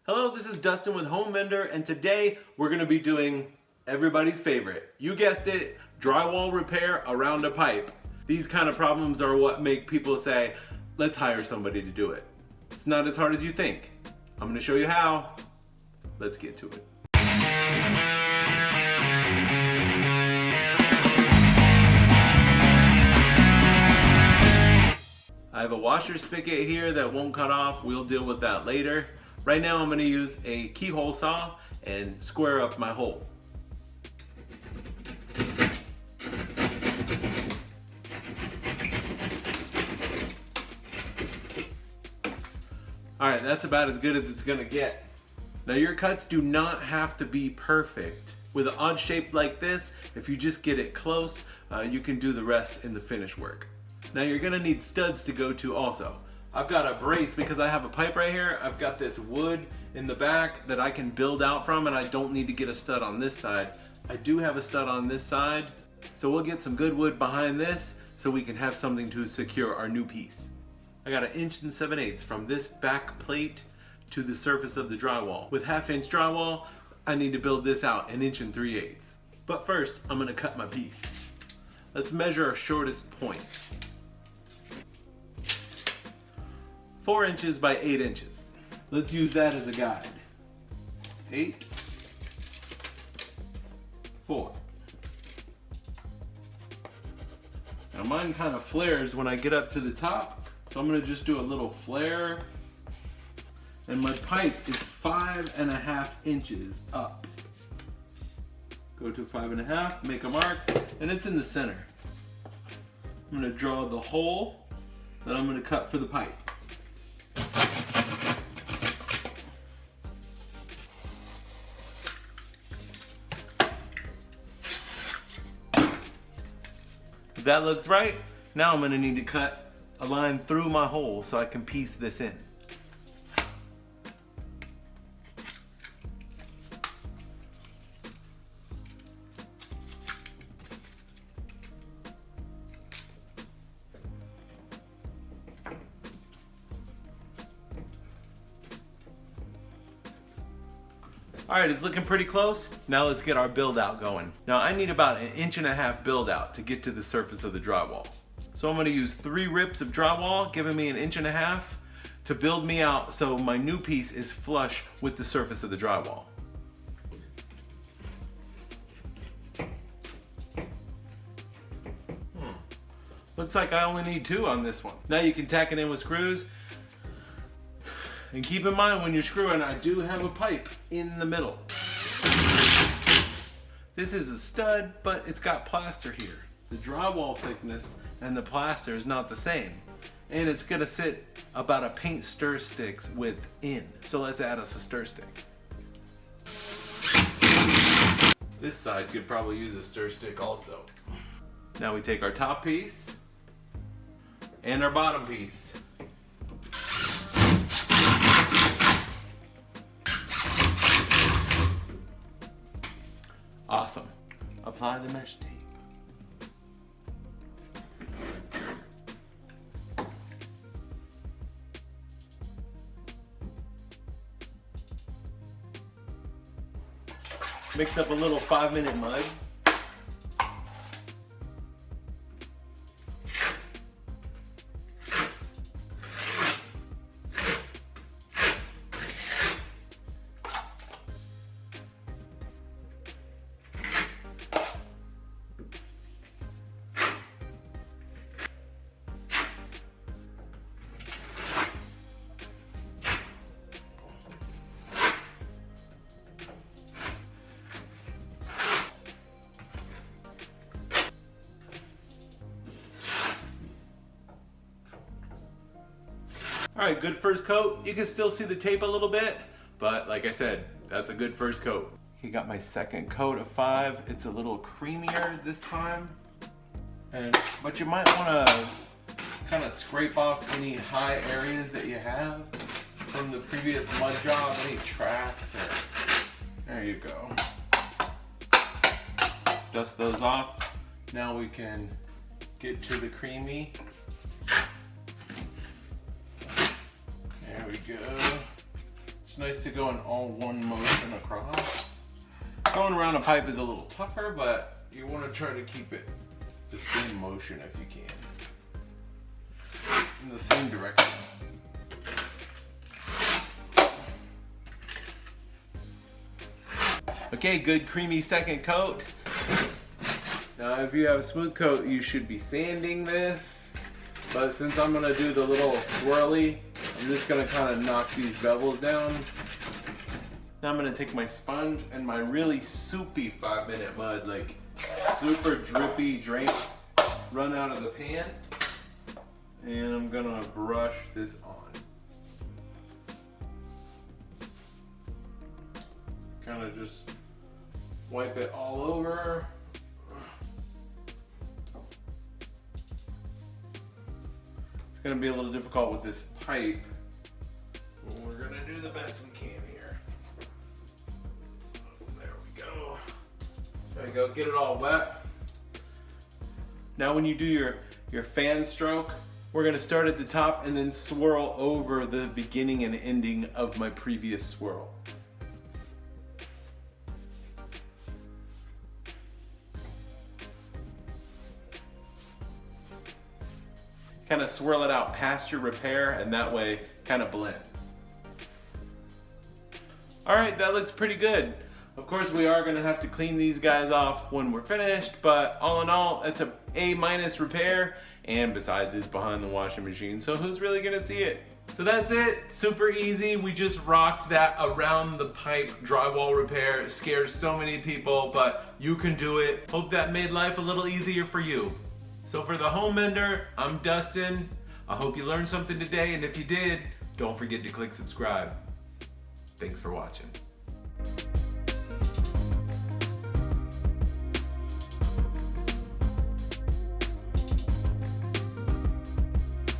Hello, this is Dustin with Home Mender, and today we're going to be doing everybody's favorite. You guessed it, drywall repair around a pipe. These kind of problems are what make people say, let's hire somebody to do it. It's not as hard as you think. I'm going to show you how. Let's get to it. I have a washer spigot here that won't cut off. We'll deal with that later. Right now I'm going to use a keyhole saw and square up my hole. Alright, that's about as good as it's going to get. Now your cuts do not have to be perfect. With an odd shape like this, if you just get it close, you can do the rest in the finish work. Now you're gonna need studs to go to also. I've got a brace because I have a pipe right here. I've got this wood in the back that I can build out from, and I don't need to get a stud on this side. I do have a stud on this side, so we'll get some good wood behind this so we can have something to secure our new piece. I got 1 7/8 inches from this back plate to the surface of the drywall. With 1/2 inch drywall, I need to build this out 1 3/8 inches. But first, I'm gonna cut my piece. Let's measure our shortest point. 4 inches by 8 inches. Let's use that as a guide. 8, 4. Now mine kind of flares when I get up to the top, so I'm gonna just do a little flare. And my pipe is 5.5 inches up. Go to 5.5, make a mark, and it's in the center. I'm gonna draw the hole that I'm gonna cut for the pipe. If that looks right, now I'm gonna need to cut a line through my hole so I can piece this in. Alright, it's looking pretty close. Now let's get our build out going. Now I need about 1.5 inches build out to get to the surface of the drywall. So I'm going to use 3 rips of drywall, giving me 1.5 inches to build me out so my new piece is flush with the surface of the drywall. Looks like I only need 2 on this one. Now you can tack it in with screws. And keep in mind when you're screwing, I do have a pipe in the middle. This is a stud, but it's got plaster here. The drywall thickness and the plaster is not the same. And it's gonna sit about a paint stir stick's width in. So let's add us a stir stick. This side could probably use a stir stick also. Now we take our top piece and our bottom piece. Awesome. Apply the mesh tape. Mix up a little 5-minute mud. Alright, good first coat. You can still see the tape a little bit, but like I said, that's a good first coat. You got my second coat of 5. It's a little creamier this time. But you might want to kind of scrape off any high areas that you have from the previous mud job, any tracks or there you go. Dust those off. Now we can get to the creamy. There we go. It's nice to go in all one motion across. Going around a pipe is a little tougher, but you want to try to keep it the same motion if you can. In the same direction. Okay, good creamy second coat. Now if you have a smooth coat, you should be sanding this. But since I'm gonna do the little swirly, I'm just gonna kind of knock these bevels down. Now I'm gonna take my sponge and my really soupy 5-minute mud, like super drippy drain, run out of the pan. And I'm gonna brush this on. Kind of just wipe it all over. It's gonna be a little difficult with this pipe, but we're gonna do the best we can here. There we go. There we go, get it all wet. Now when you do your fan stroke, we're gonna start at the top and then swirl over the beginning and ending of my previous swirl. Kind of swirl it out past your repair, and that way kind of blends. All right, that looks pretty good. Of course, we are gonna have to clean these guys off when we're finished, but all in all, it's a A- repair, and besides, it's behind the washing machine, so who's really gonna see it? So that's it, super easy. We just rocked that around the pipe drywall repair. It scares so many people, but you can do it. Hope that made life a little easier for you. So for the Home Mender, I'm Dustin. I hope you learned something today, and if you did, don't forget to click subscribe. Thanks for watching.